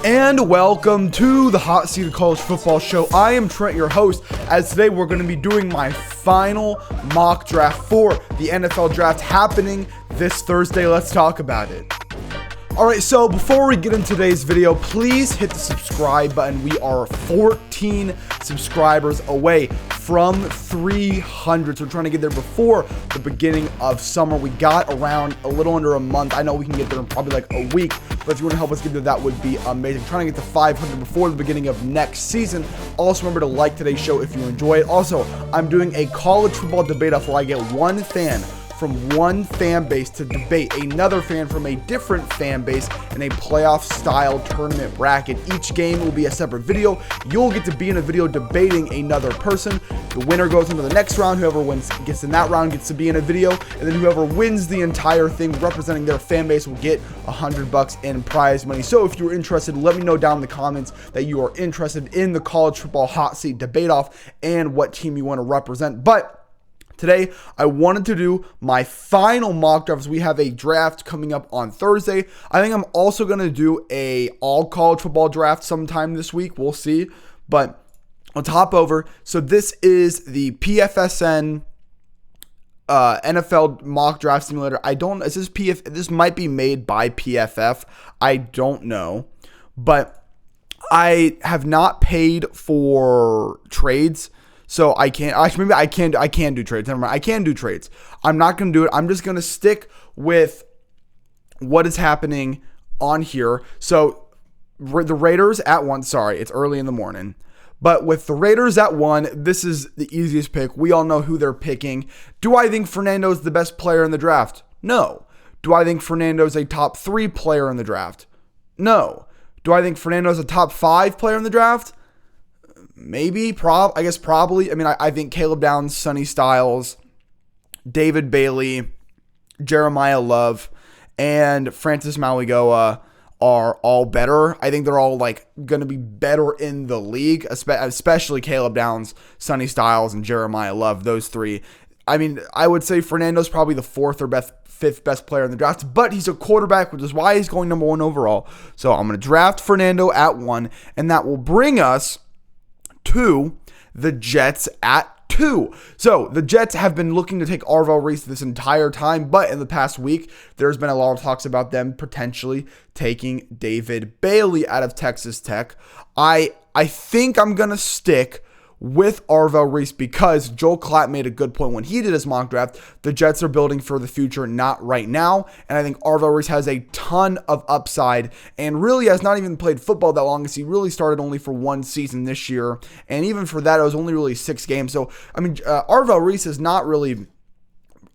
And welcome to the Hot Seat of College Football Show. I am Trent, your host, as today we're going to be doing my final mock draft for the NFL draft happening this Thursday. Let's talk about it. Alright, so before we get into today's video, please hit the subscribe button. We are 14 subscribers away from 300. So we're trying to get there before the beginning of summer. We got around a little under a month. I know we can get there in probably like a week, but if you want to help us get there, that would be amazing. Trying to get to 500 before the beginning of next season. Also, remember to like today's show if you enjoy it. Also, I'm doing a college football debate-off where I get one fan from one fan base to debate another fan from a different fan base in a playoff style tournament bracket. Each game will be a separate video. You'll get to be in a video debating another person. The winner goes into the next round. Whoever wins gets in that round gets to be in a video, and then whoever wins the entire thing representing their fan base will get $100 in prize money. So if you're interested, let me know down in the comments that you are interested in the college football hot seat debate off and what team you want to represent. But today, I wanted to do my final mock draft as we have a draft coming up on Thursday. I think I'm also going to do a all college football draft sometime this week. We'll see. But I'll hop over. So this is the PFSN NFL mock draft simulator. This might be made by PFF. I don't know. But I have not paid for trades. So I can't, actually, maybe I can do trades. Never mind. I can do trades. I'm not going to do it. I'm just going to stick with what is happening on here. So the Raiders at 1, sorry, it's early in the morning. But with the Raiders at 1, this is the easiest pick. We all know who they're picking. Do I think Fernando is the best player in the draft? No. Do I think Fernando is a top 3 player in the draft? No. Do I think Fernando is a top 5 player in the draft? Maybe, probably. I mean, I think Caleb Downs, Sonny Styles, David Bailey, Jeremiah Love, and Francis Mauigoa are all better. I think they're all going to be better in the league, especially Caleb Downs, Sonny Styles, and Jeremiah Love. Those three. I mean, I would say Fernando's probably the 4th or 5th best player in the draft, but he's a quarterback, which is why he's going number 1 overall. So I'm going to draft Fernando at 1, and that will bring us to the Jets at 2. So the Jets have been looking to take Arvell Reese this entire time, but in the past week, there's been a lot of talks about them potentially taking David Bailey out of Texas Tech. I think I'm going to stick with Arvell Reese because Joel Klatt made a good point when he did his mock draft. The Jets are building for the future, not right now. And I think Arvell Reese has a ton of upside and really has not even played football that long as he really started only for 1 season this year. And even for that, it was only really 6 games. So, I mean, Arvell Reese is not really,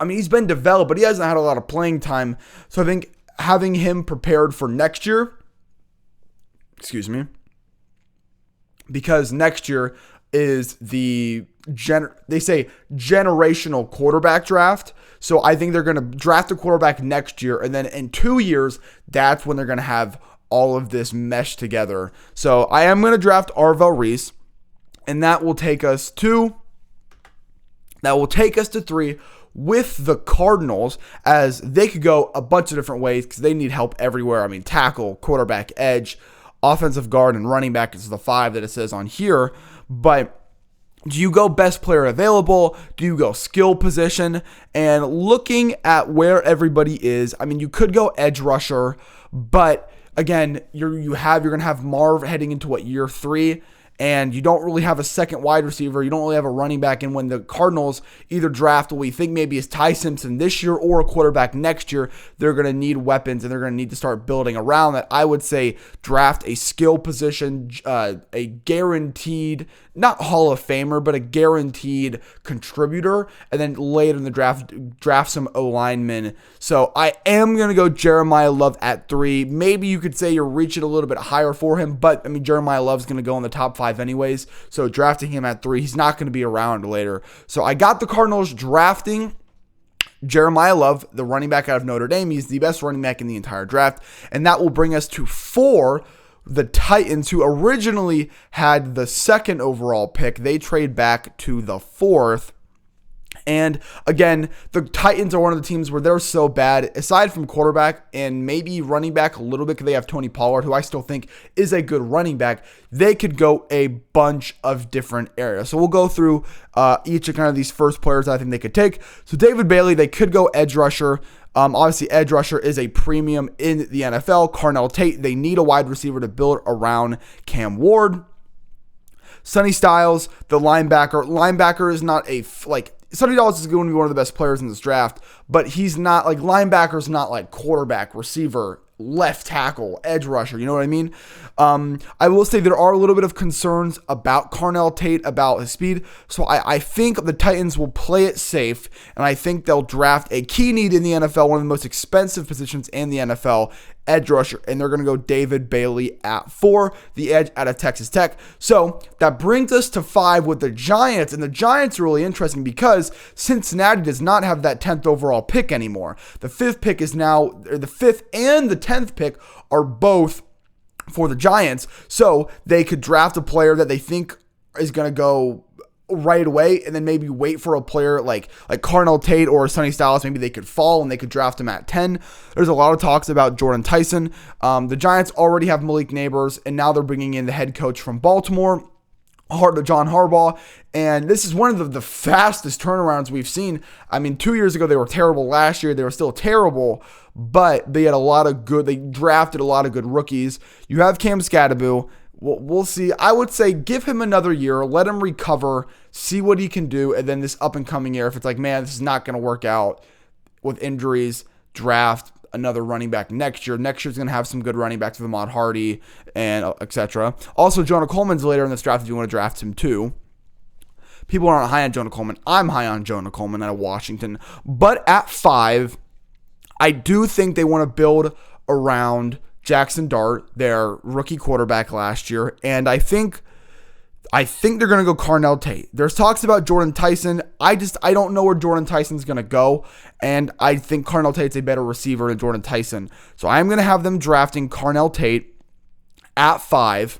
he's been developed, but he hasn't had a lot of playing time. So I think having him prepared for next year, because next year is the they say generational quarterback draft. So I think they're going to draft a quarterback next year, and then in 2 years, that's when they're going to have all of this mesh together. So I am going to draft Arvell Reese, and that will take us to 3 with the Cardinals, as they could go a bunch of different ways because they need help everywhere. I mean, tackle, quarterback, edge, offensive guard, and running back is the 5 that it says on here. But do you go best player available? Do you go skill position? And looking at where everybody is, I mean, you could go edge rusher, but again, you're going to have Marv heading into year 3. And you don't really have a second wide receiver. You don't really have a running back. And when the Cardinals either draft what we think maybe is Ty Simpson this year or a quarterback next year, they're going to need weapons and they're going to need to start building around that. I would say draft a skill position, a guaranteed, not Hall of Famer, but a guaranteed contributor. And then later in the draft some O-linemen. So I am going to go Jeremiah Love at 3. Maybe you could say you're reaching a little bit higher for him, but I mean, Jeremiah Love's going to go in the top 5 anyways. So drafting him at 3, he's not going to be around later. So I got the Cardinals drafting Jeremiah Love, the running back out of Notre Dame. He's the best running back in the entire draft. And that will bring us to 4, the Titans, who originally had the 2nd overall pick. They trade back to the 4th. And again, the Titans are one of the teams where they're so bad, aside from quarterback and maybe running back a little bit, because they have Tony Pollard, who I still think is a good running back. They could go a bunch of different areas. So we'll go through each of kind of these first players I think they could take. So David Bailey, they could go edge rusher. Obviously, edge rusher is a premium in the NFL. Carnell Tate, they need a wide receiver to build around Cam Ward. Sonny Styles, the linebacker. Linebacker is not Sonny Styles is going to be one of the best players in this draft, but he's not linebacker's not like quarterback, receiver, left tackle, edge rusher. You know what I mean? I will say there are a little bit of concerns about Carnell Tate, about his speed. So I think the Titans will play it safe, and I think they'll draft a key need in the NFL, one of the most expensive positions in the NFL, edge rusher, and they're going to go David Bailey at 4, the edge out of Texas Tech. So that brings us to 5 with the Giants, and the Giants are really interesting because Cincinnati does not have that 10th overall pick anymore. The 5th pick is now, or the 5th and the 10th pick are both for the Giants, so they could draft a player that they think is going to go right away, and then maybe wait for a player like Carnell Tate or Sonny Styles. Maybe they could fall and they could draft him at 10. There's a lot of talks about Jordan Tyson. The Giants already have Malik Neighbors, and now they're bringing in the head coach from Baltimore, John Harbaugh, and this is one of the fastest turnarounds we've seen. I mean, 2 years ago they were terrible. Last year they were still terrible, but they drafted a lot of good rookies. You have Cam Scadaboo. We'll see. I would say give him another year, let him recover, see what he can do, and then this up-and-coming year, if it's like, man, this is not going to work out with injuries, draft another running back next year. Next year's going to have some good running backs with Ahmad Hardy and etc. Also, Jonah Coleman's later in this draft if you want to draft him too. People aren't high on Jonah Coleman. I'm high on Jonah Coleman out of Washington. But at 5, I do think they want to build around Jackson Dart, their rookie quarterback last year, and I think they're going to go Carnell Tate. There's talks about Jordan Tyson. I don't know where Jordan Tyson's going to go, and I think Carnell Tate's a better receiver than Jordan Tyson. So I'm going to have them drafting Carnell Tate at 5.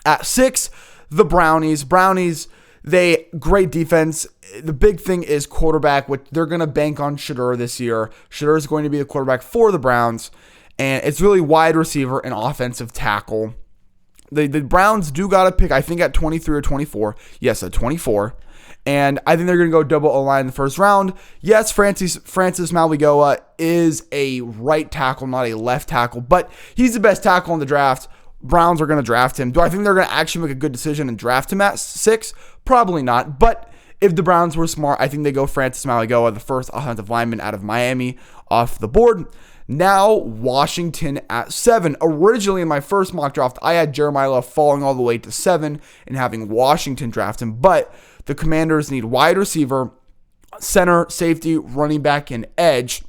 At 6, the Brownies. They great defense. The big thing is quarterback, which they're going to bank on Shedeur this year. Shedeur is going to be the quarterback for the Browns. And it's really wide receiver and offensive tackle. The Browns do got to pick, I think, at 23 or 24. Yes, at 24. And I think they're going to go double O-line in the first round. Yes, Francis Mauigoa is a right tackle, not a left tackle. But he's the best tackle in the draft. Browns are going to draft him. Do I think they're going to actually make a good decision and draft him at 6? Probably not. But if the Browns were smart, I think they go Francis Mauigoa, the first offensive lineman out of Miami, off the board. Now, Washington at 7. Originally, in my first mock draft, I had Jeremiah Love falling all the way to 7 and having Washington draft him. But the Commanders need wide receiver, center, safety, running back, and edge.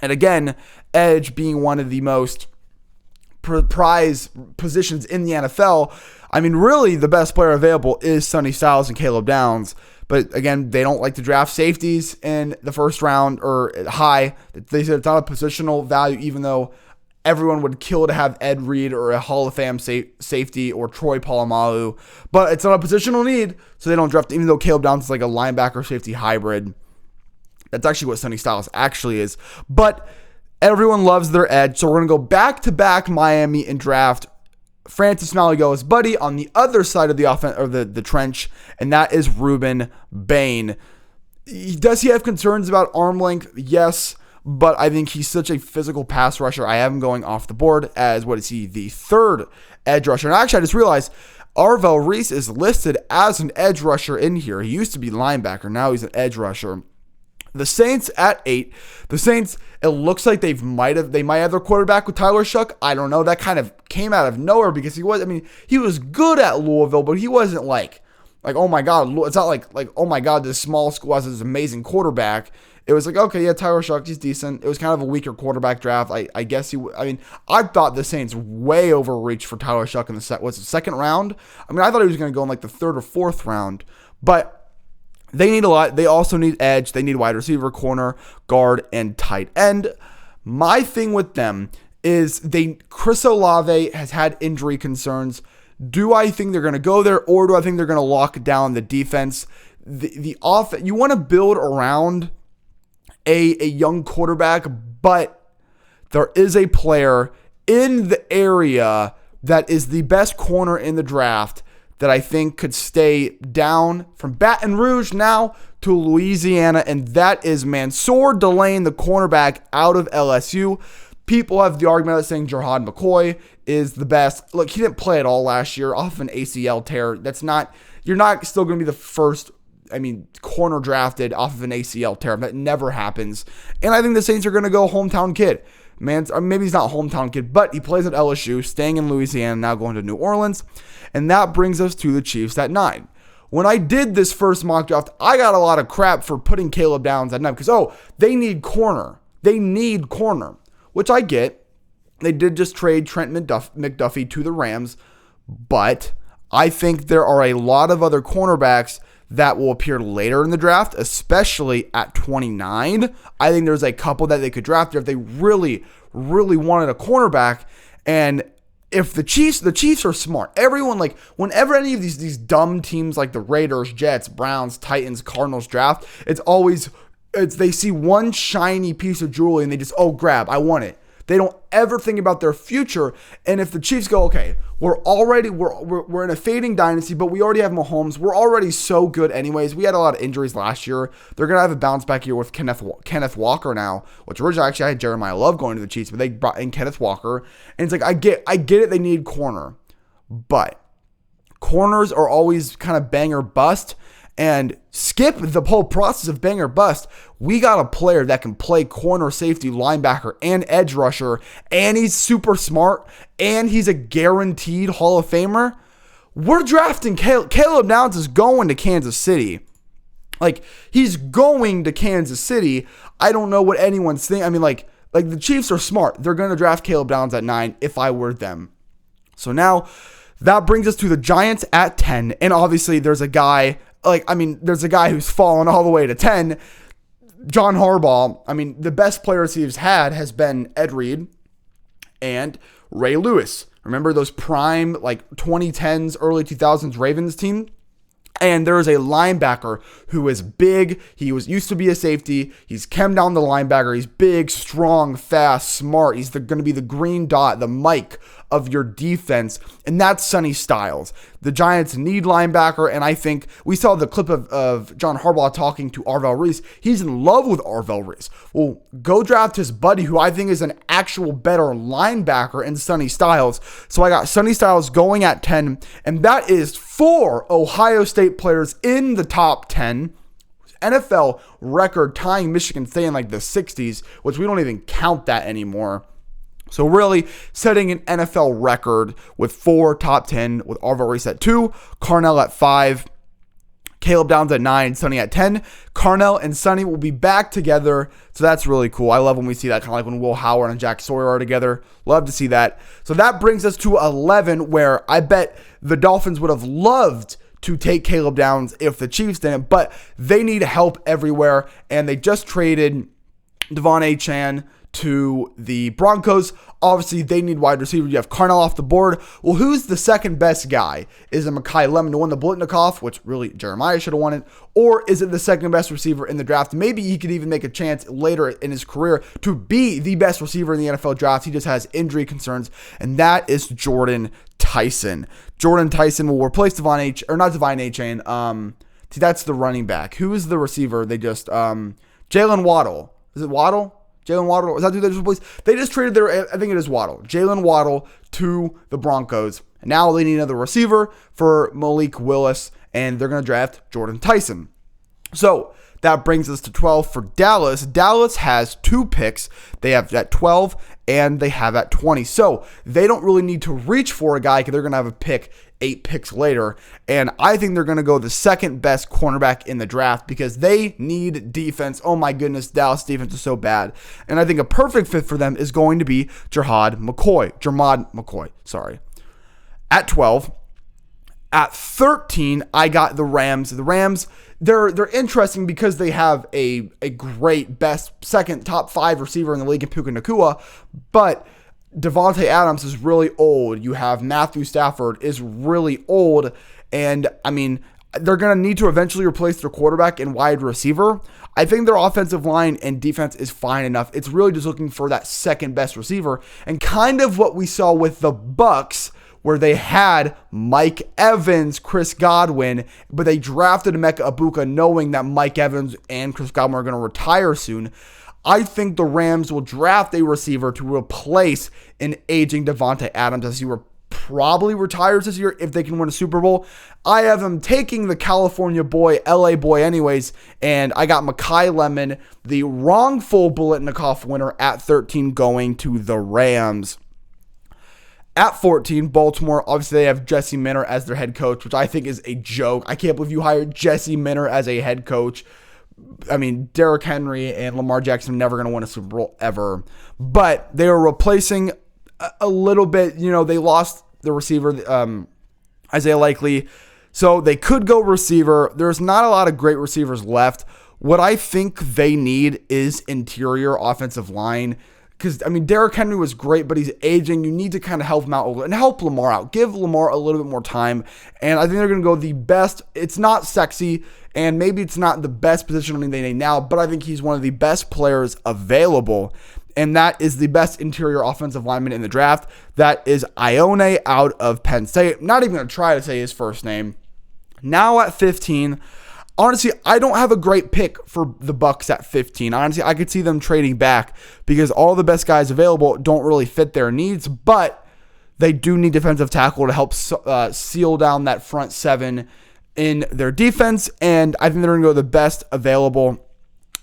And again, edge being one of the most prize positions in the NFL. I mean, really, the best player available is Sonny Styles and Caleb Downs. But again, they don't like to draft safeties in the first round or high. They said it's not a positional value, even though everyone would kill to have Ed Reed or a Hall of Fame safety or Troy Polamalu. But it's not a positional need, so they don't draft, even though Caleb Downs is like a linebacker safety hybrid. That's actually what Sonny Styles actually is. But everyone loves their edge, so we're going to go back-to-back Miami and draft Francis Mauigoa's buddy on the other side of the offense or the trench, and that is Ruben Bain. Does he have concerns about arm length? Yes, but I think he's such a physical pass rusher. I have him going off the board as, what is he, the 3rd edge rusher. And actually, I just realized Arvell Reese is listed as an edge rusher in here. He used to be linebacker. Now he's an edge rusher. The Saints at 8. The Saints, it looks like they might have their quarterback with Tyler Shuck. I don't know. That kind of came out of nowhere because he was good at Louisville, but he wasn't like, oh my God. It's not like, oh my God, this small school has this amazing quarterback. It was like, okay, yeah, Tyler Shuck, he's decent. It was kind of a weaker quarterback draft. I guess I thought the Saints way overreached for Tyler Shuck in the second round. I thought he was going to go in like the 3rd or 4th round, but they need a lot. They also need edge. They need wide receiver, corner, guard, and tight end. My thing with them is Chris Olave has had injury concerns. Do I think they're going to go there, or do I think they're going to lock down the defense? the off. You want to build around a young quarterback, but there is a player in the area that is the best corner in the draft that I think could stay down from Baton Rouge now to Louisiana, and that is Mansour Delane, the cornerback out of LSU. People have the argument of saying Jahad McCoy is the best. Look, he didn't play at all last year off an ACL tear. You're not still going to be the first, corner drafted off of an ACL tear. That never happens. And I think the Saints are going to go hometown kid. Maybe he's not hometown kid, but he plays at LSU, staying in Louisiana, now going to New Orleans. And that brings us to the Chiefs at 9. When I did this first mock draft, I got a lot of crap for putting Caleb Downs at 9 because, they need corner. They need corner, which I get. They did just trade Trent McDuffie to the Rams, but I think there are a lot of other cornerbacks that will appear later in the draft, especially at 29. I think there's a couple that they could draft there if they really, really wanted a cornerback. And if the Chiefs are smart. Everyone, whenever any of these dumb teams like the Raiders, Jets, Browns, Titans, Cardinals draft, they see one shiny piece of jewelry and they just, grab, I want it. They don't ever think about their future. And if the Chiefs go, okay, we're in a fading dynasty, but we already have Mahomes. We're already so good anyways. We had a lot of injuries last year. They're going to have a bounce back year with Kenneth Walker now, which originally actually I had Jeremiah Love going to the Chiefs, but they brought in Kenneth Walker. And it's like, I get it. They need corner, but corners are always kind of bang or bust. And skip the whole process of bang or bust. We got a player that can play corner, safety, linebacker, and edge rusher, and he's super smart, and he's a guaranteed Hall of Famer. We're drafting Caleb Downs is going to Kansas City. He's going to Kansas City. I don't know what anyone's thinking. The Chiefs are smart. They're going to draft Caleb Downs at 9 if I were them. So now that brings us to the Giants at 10, and obviously there's a guy who's fallen all the way to 10. John Harbaugh. The best players he's had has been Ed Reed and Ray Lewis. Remember those prime 2010s, early 2000s Ravens team? And there is a linebacker who is big. He used to be a safety. He's come down the linebacker. He's big, strong, fast, smart. He's going to be the green dot, the Mike of your defense. And that's Sonny Styles. The Giants need linebacker. And I think we saw the clip of John Harbaugh talking to Arvell Reese. He's in love with Arvell Reese. Well, go draft his buddy, who I think is an actual better linebacker, in Sonny Styles. So I got Sonny Styles going at 10. And that is 4 Ohio State players in the top 10. NFL record tying Michigan State in the 60s, which we don't even count that anymore. So really setting an NFL record with 4 top 10 with Arvell Reese at 2, Carnell at 5, Caleb Downs at 9, Sonny at 10. Carnell and Sonny will be back together, so that's really cool. I love when we see that, kind of like when Will Howard and Jack Sawyer are together. Love to see that. So that brings us to 11, where I bet the Dolphins would have loved to take Caleb Downs if the Chiefs didn't, but they need help everywhere, and they just traded Devon Achane to the Broncos. Obviously, they need wide receiver. You have Carnell off the board. Well, who's the second best guy? Is it Mekhi Lemon to win the Blitnikoff, which really Jeremiah should have won it? Or is it the second best receiver in the draft? Maybe he could even make a chance later in his career to be the best receiver in the NFL draft. He just has injury concerns, and that is Jordan Tyson. Jordan Tyson will replace Devon Achane. That's the running back. Who is the receiver? They just Jalen Waddle. Is it Waddle? Jalen Waddle, is that who they just replaced? They just traded I think it is Waddle. Jalen Waddle to the Broncos. Now they need another receiver for Malik Willis, and they're going to draft Jordan Tyson. So that brings us to 12 for Dallas. Dallas has 2 picks. They have at 12 and they have at 20. So they don't really need to reach for a guy because they're going to have a pick 8 picks later. And I think they're going to go the second best cornerback in the draft because they need defense. Oh my goodness, Dallas defense is so bad. And I think a perfect fit for them is going to be Jermad McCoy. At 12. At 13, I got the Rams. The Rams, they're interesting because they have a great second top 5 receiver in the league in Puka Nacua, but Devontae Adams is really old. You have Matthew Stafford is really old, and they're going to need to eventually replace their quarterback and wide receiver. I think their offensive line and defense is fine enough. It's really just looking for that second best receiver, and kind of what we saw with the Bucks, where they had Mike Evans, Chris Godwin, but they drafted Emeka Egbuka knowing that Mike Evans and Chris Godwin are going to retire soon. I think the Rams will draft a receiver to replace an aging Devontae Adams, as he probably retires this year if they can win a Super Bowl. I have him taking the California boy, LA boy anyways, and I got Mekhi Lemon, the wrongful Biletnikoff winner, at 13 going to the Rams. At 14, Baltimore, obviously they have Jesse Minter as their head coach, which I think is a joke. I can't believe you hired Jesse Minter as a head coach. I mean, Derrick Henry and Lamar Jackson are never going to win a Super Bowl ever. But they are replacing a little bit. You know, they lost the receiver, Isaiah Likely. So they could go receiver. There's not a lot of great receivers left. What I think they need is interior offensive line. Because, I mean, Derrick Henry was great, but he's aging. You need to kind of help him out a little and help Lamar out. Give Lamar a little bit more time. And I think they're going to go the best. It's not sexy, and maybe it's not the best positioning they need now, but I think he's one of the best players available. And that is the best interior offensive lineman in the draft. That is Ione out of Penn State. I'm not even going to try to say his first name. Now at 15, honestly, I don't have a great pick for the Bucs at 15. Honestly, I could see them trading back because all the best guys available don't really fit their needs, but they do need defensive tackle to help seal down that front seven in their defense, and I think they're going to go the best available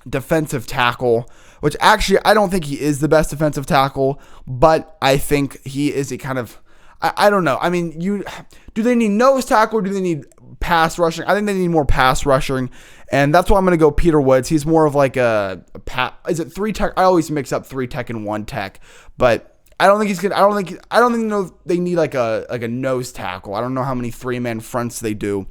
defensive tackle, which actually I don't think he is the best defensive tackle, but I think he is a kind of, I don't know. I mean, do they need nose tackle or do they need pass rushing? I think they need more pass rushing, and that's why I'm going to go Peter Woods. He's more of like is it 3 tech? I always mix up 3 tech and 1 tech, but I don't think he's gonna. I don't think they need like a nose tackle. I don't know how many 3-man fronts they do,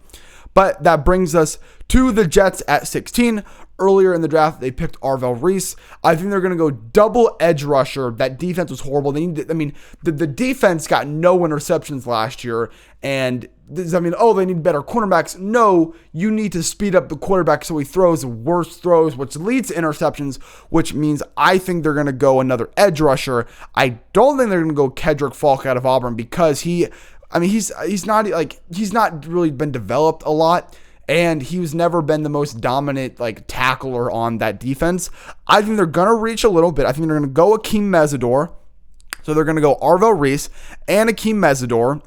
but that brings us to the Jets at 16. Earlier in the draft, they picked Arvell Reese. I think they're going to go double edge rusher. That defense was horrible. The defense got no interceptions last year. And, they need better cornerbacks. No, you need to speed up the quarterback so he throws worse throws, which leads to interceptions, which means I think they're going to go another edge rusher. I don't think they're going to go Kedrick Falk out of Auburn because he's not really been developed a lot. And he's never been the most dominant tackler on that defense. I think they're going to reach a little bit. I think they're going to go Akeem Mesidor. So they're going to go Arvell Reese and Akeem Mesidor.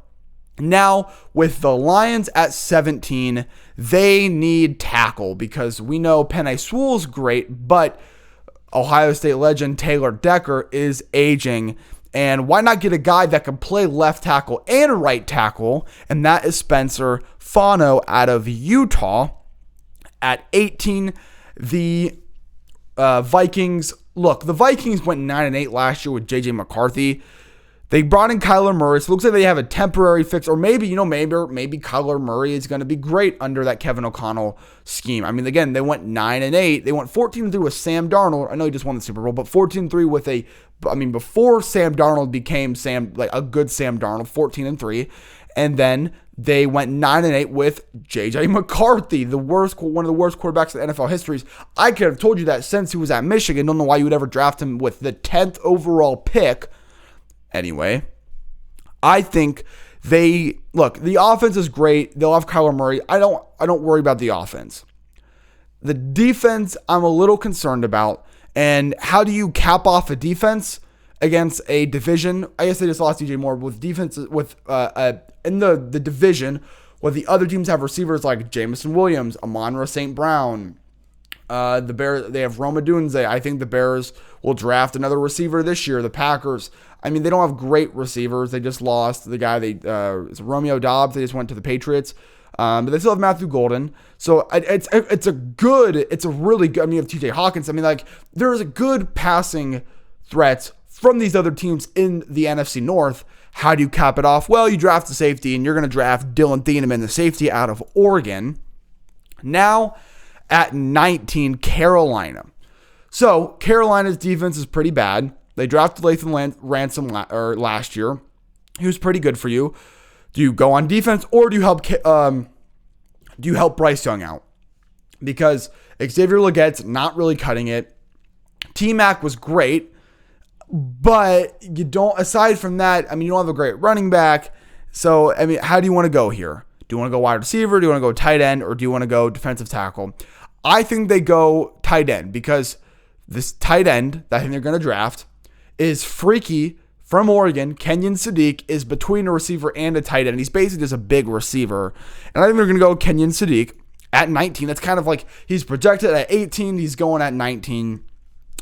Now, with the Lions at 17, they need tackle because we know Penei Sewell's great, but Ohio State legend Taylor Decker is aging. And why not get a guy that can play left tackle and right tackle? And that is Spencer Fano out of Utah. At 18, the Vikings. Look, the Vikings went 9-8 last year with J.J. McCarthy. They brought in Kyler Murray. So it looks like they have a temporary fix. Or maybe Kyler Murray is going to be great under that Kevin O'Connell scheme. I mean, again, they went 9-8. They went 14-3 with Sam Darnold. I know he just won the Super Bowl, but 14-3 with before Sam Darnold became a good Sam Darnold, 14-3. And then they went 9-8 with J.J. McCarthy, one of the worst quarterbacks in NFL history. I could have told you that since he was at Michigan. Don't know why you would ever draft him with the 10th overall pick. Anyway, I think the offense is great. They'll have Kyler Murray. I don't worry about the offense. The defense, I'm a little concerned about. And how do you cap off a defense against a division? I guess they just lost DJ Moore with defense in the division where the other teams have receivers like Jamison Williams, Amon-Ra St. Brown. The Bears, they have Rome Odunze. I think the Bears will draft another receiver this year. The Packers, they don't have great receivers. They just lost the guy. It's Romeo Doubs. They just went to the Patriots. But they still have Matthew Golden. So it's a really good, you have TJ Hawkins. There's a good passing threats from these other teams in the NFC North. How do you cap it off? Well, you draft the safety, and you're going to draft Dylan Thieneman, the safety out of Oregon. Now, at 19, Carolina. So, Carolina's defense is pretty bad. They drafted Lathan Ransom last year. He was pretty good for you. Do you go on defense, or do you help do you help Bryce Young out? Because Xavier Legette's not really cutting it. T-Mac was great, but you don't, aside from that, I mean, you don't have a great running back. So, I mean, how do you want to go here? Do you want to go wide receiver? Do you want to go tight end? Or do you want to go defensive tackle? I think they go tight end because this tight end that I think they're going to draft is freaky from Oregon. Kenyon Sadiq is between a receiver and a tight end. He's basically just a big receiver. And I think they're going to go Kenyon Sadiq at 19. That's kind of like he's projected at 18. He's going at 19.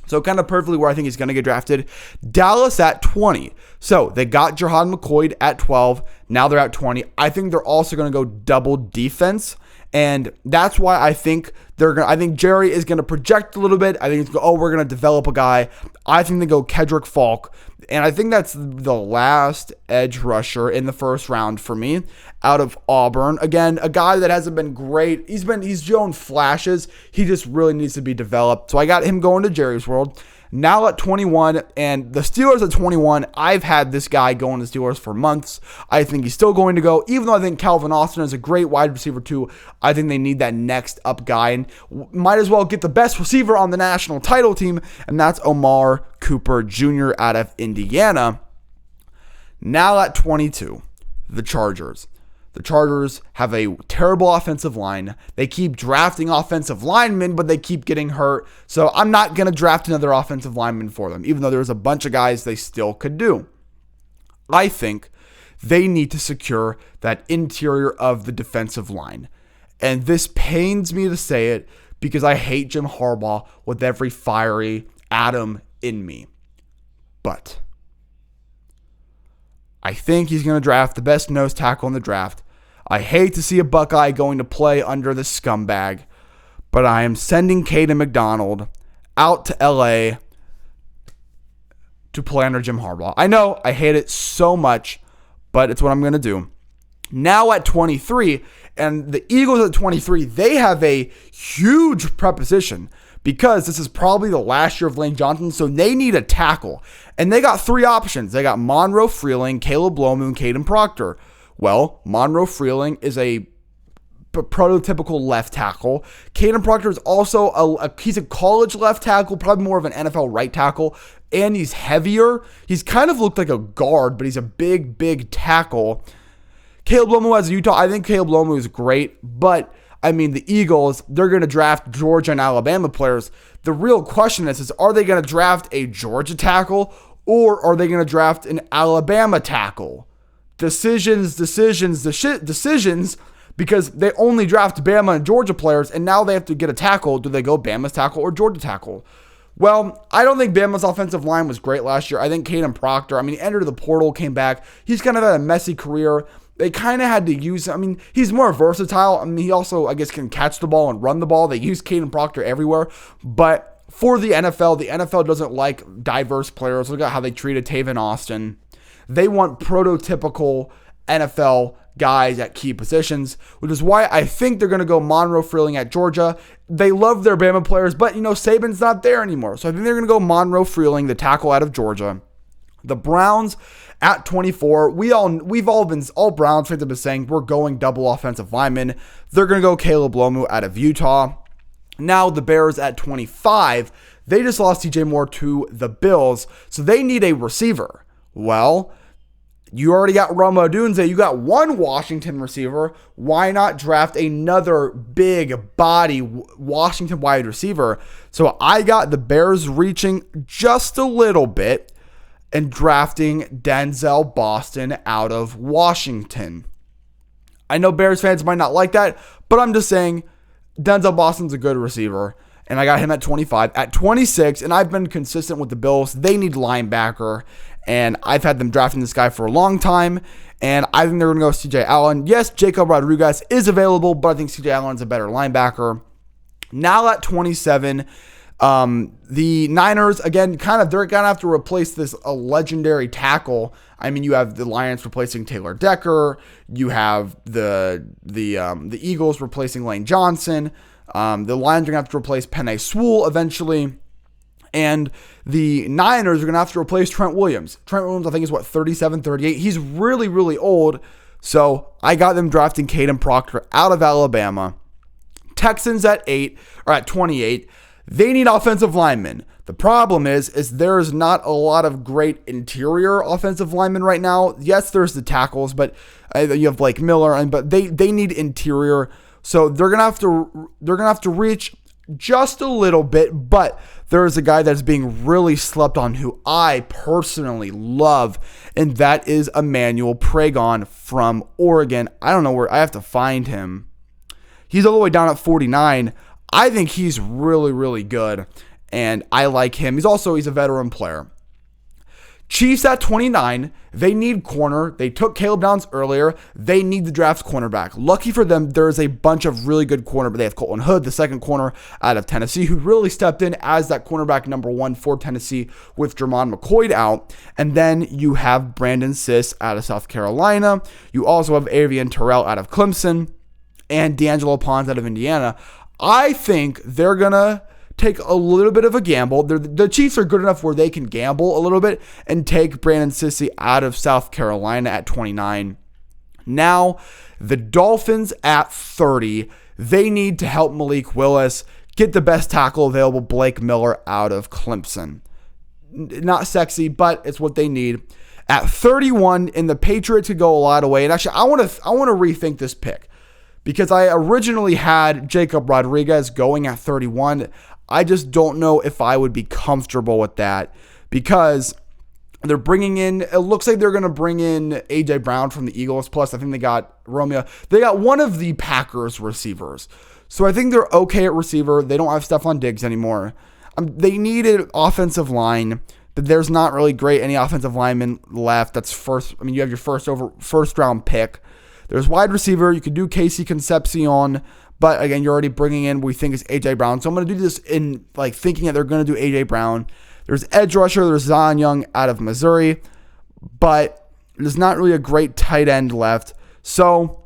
So kind of perfectly where I think he's going to get drafted. Dallas at 20. So they got Jahan McCoy at 12. Now they're at 20. I think they're also going to go double defense. And that's why I think I think Jerry is going to project a little bit. I think we're going to develop a guy. I think they go Kedrick Falk. And I think that's the last edge rusher in the first round for me out of Auburn. Again, a guy that hasn't been great. He's shown flashes. He just really needs to be developed. So I got him going to Jerry's world. Now at 21, and the Steelers at 21, I've had this guy going to Steelers for months. I think he's still going to go, even though I think Calvin Austin is a great wide receiver too. I think they need that next up guy, and might as well get the best receiver on the national title team, and that's Omar Cooper Jr. out of Indiana. Now at 22, the Chargers. The Chargers have a terrible offensive line. They keep drafting offensive linemen, but they keep getting hurt. So I'm not going to draft another offensive lineman for them, even though there's a bunch of guys they still could do. I think they need to secure that interior of the defensive line. And this pains me to say it because I hate Jim Harbaugh with every fiery atom in me. But I think he's going to draft the best nose tackle in the draft. I hate to see a Buckeye going to play under the scumbag, but I am sending Caden McDonald out to LA to play under Jim Harbaugh. I know I hate it so much, but it's what I'm going to do. Now at 23, and the Eagles at 23, they have a huge preposition because this is probably the last year of Lane Johnson, so they need a tackle. And they got three options. They got Monroe Freeling, Caleb Lomu, and Caden Proctor. Well, Monroe Freeling is a prototypical left tackle. Caden Proctor is also he's a college left tackle, probably more of an NFL right tackle, and he's heavier. He's kind of looked like a guard, but he's a big tackle. Caleb Lomu as a Utah, I think Caleb Lomu is great, but I mean, the Eagles, they're going to draft Georgia and Alabama players. The real question is are they going to draft a Georgia tackle or are they going to draft an Alabama tackle? Decisions, because they only draft Bama and Georgia players, and now they have to get a tackle. Do they go Bama's tackle or Georgia tackle? Well, I don't think Bama's offensive line was great last year. I think Caden Proctor, he entered the portal, came back. He's kind of had a messy career. They kind of had to use him. He's more versatile. He also, I guess, can catch the ball and run the ball. They use Caden Proctor everywhere. But for the NFL doesn't like diverse players. Look at how they treated Taven Austin. They want prototypical NFL guys at key positions, which is why I think they're going to go Monroe Freeling at Georgia. They love their Bama players, but, Saban's not there anymore. So I think they're going to go Monroe Freeling, the tackle out of Georgia. The Browns at 24, all Browns fans have been saying we're going double offensive linemen. They're going to go Caleb Lomu out of Utah. Now the Bears at 25, they just lost TJ Moore to the Bills, so they need a receiver. Well, you already got Rome Odunze. You got one Washington receiver. Why not draft another big body Washington wide receiver? So I got the Bears reaching just a little bit and drafting Denzel Boston out of Washington. I know Bears fans might not like that, but I'm just saying Denzel Boston's a good receiver, and I got him at 25. At 26, and I've been consistent with the Bills, they need linebacker, and I've had them drafting this guy for a long time, and I think they're going to go with CJ Allen. Yes, Jacob Rodriguez is available, but I think CJ Allen's a better linebacker. Now at 27, the Niners, again, they're going to have to replace this legendary tackle. You have the Lions replacing Taylor Decker. You have the Eagles replacing Lane Johnson. The Lions are going to have to replace Penei Sewell eventually. And the Niners are going to have to replace Trent Williams. Trent Williams, I think, is 37, 38. He's really, really old. So I got them drafting Caden Proctor out of Alabama. Texans at 8 or at 28. They need offensive linemen. The problem is there is not a lot of great interior offensive linemen right now. Yes, there's the tackles, but you have Blake Miller, but they need interior. So they're gonna have to reach just a little bit. But there is a guy that's being really slept on who I personally love, and that is Emmanuel Pragon from Oregon. I don't know where I have to find him. He's all the way down at 49. I think he's really, really good, and I like him. He's a veteran player. Chiefs at 29. They need corner. They took Caleb Downs earlier. They need the draft cornerback. Lucky for them, there's a bunch of really good cornerbacks. They have Colton Hood, the second corner out of Tennessee, who really stepped in as that cornerback number 1 for Tennessee with Jermon McCoy out. And then you have Brandon Siss out of South Carolina. You also have Avian Terrell out of Clemson and D'Angelo Pons out of Indiana. I think they're going to take a little bit of a gamble. The Chiefs are good enough where they can gamble a little bit and take Brandon Sissy out of South Carolina at 29. Now, the Dolphins at 30. They need to help Malik Willis get the best tackle available, Blake Miller, out of Clemson. Not sexy, but it's what they need. At 31, and the Patriots could go a lot away. And actually, I want to rethink this pick, because I originally had Jacob Rodriguez going at 31. I just don't know if I would be comfortable with that, because they're bringing in, it looks like they're going to bring in A.J. Brown from the Eagles. Plus, I think they got Romeo. They got one of the Packers receivers. So I think they're okay at receiver. They don't have Stephon Diggs anymore. They needed offensive line, but there's not really any offensive linemen left. That's first. I mean, you have your first round pick. There's wide receiver. You could do Casey Concepcion, but again, you're already bringing in what we think is A.J. Brown. So I'm going to do this in thinking that they're going to do A.J. Brown. There's edge rusher. There's Zion Young out of Missouri, but there's not really a great tight end left. So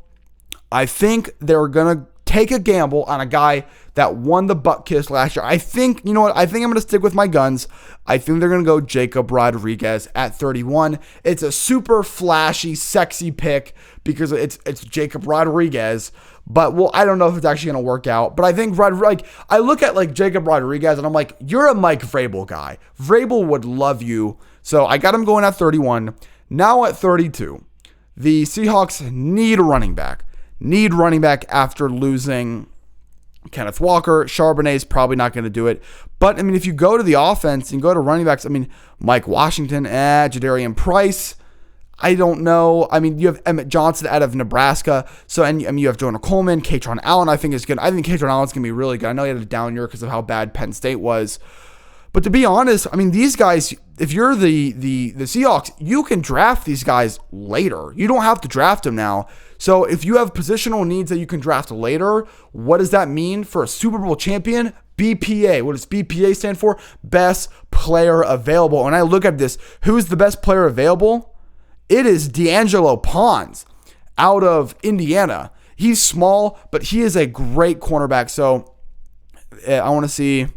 I think they're going to take a gamble on a guy that won the butt kiss last year. I think, you know what? I think I'm going to stick with my guns. I think they're going to go Jacob Rodriguez at 31. It's a super flashy, sexy pick because it's Jacob Rodriguez. But, well, I don't know if it's actually going to work out. But I think, I look at, Jacob Rodriguez, and I'm like, you're a Mike Vrabel guy. Vrabel would love you. So I got him going at 31. Now at 32, the Seahawks need a running back. Need running back after losing Kenneth Walker. Charbonnet's probably not going to do it. But, I mean, if you go to the offense and go to running backs, I mean, Mike Washington, Jadarian Price, I don't know. I mean, you have Emmett Johnson out of Nebraska. So, and you have Jonah Coleman. Katron Allen, I think, is good. I think Katron Allen's going to be really good. I know he had a down year because of how bad Penn State was. But to be honest, I mean, these guys, if you're the Seahawks, you can draft these guys later. You don't have to draft them now. So if you have positional needs that you can draft later, what does that mean for a Super Bowl champion? BPA. What does BPA stand for? Best player available. When I look at this, who's the best player available? It is D'Angelo Pons out of Indiana. He's small, but he is a great cornerback. So I want to see.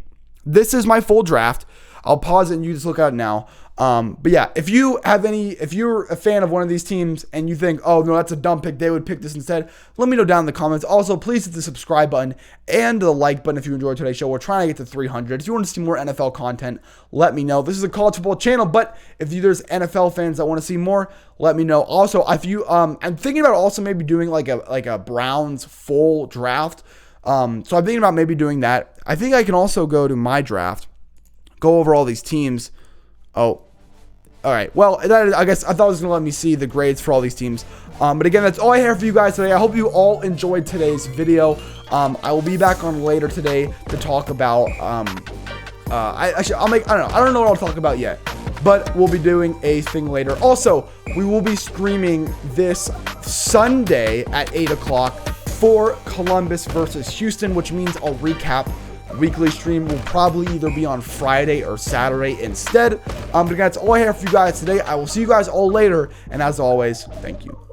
This is my full draft. I'll pause it and you just look at it now. But yeah, if you're a fan of one of these teams and you think, oh no, that's a dumb pick, they would pick this instead, let me know down in the comments. Also, please hit the subscribe button and the like button if you enjoyed today's show. We're trying to get to 300. If you want to see more NFL content, let me know. This is a college football channel, but if there's NFL fans that want to see more, let me know. Also, if you, I'm thinking about also maybe doing like a Browns full draft. So I'm thinking about maybe doing that. I think I can also go to my draft, go over all these teams. Oh, all right. Well, I guess I thought it was going to let me see the grades for all these teams. But again, that's all I have for you guys today. I hope you all enjoyed today's video. I will be back on later today to talk about, I don't know what I'll talk about yet, but we'll be doing a thing later. Also, we will be streaming this Sunday at 8 o'clock for Columbus versus Houston, which means I'll recap. Weekly stream will probably either be on Friday or Saturday instead. But again, that's all I have for you guys today. I will see you guys all later. And as always, thank you.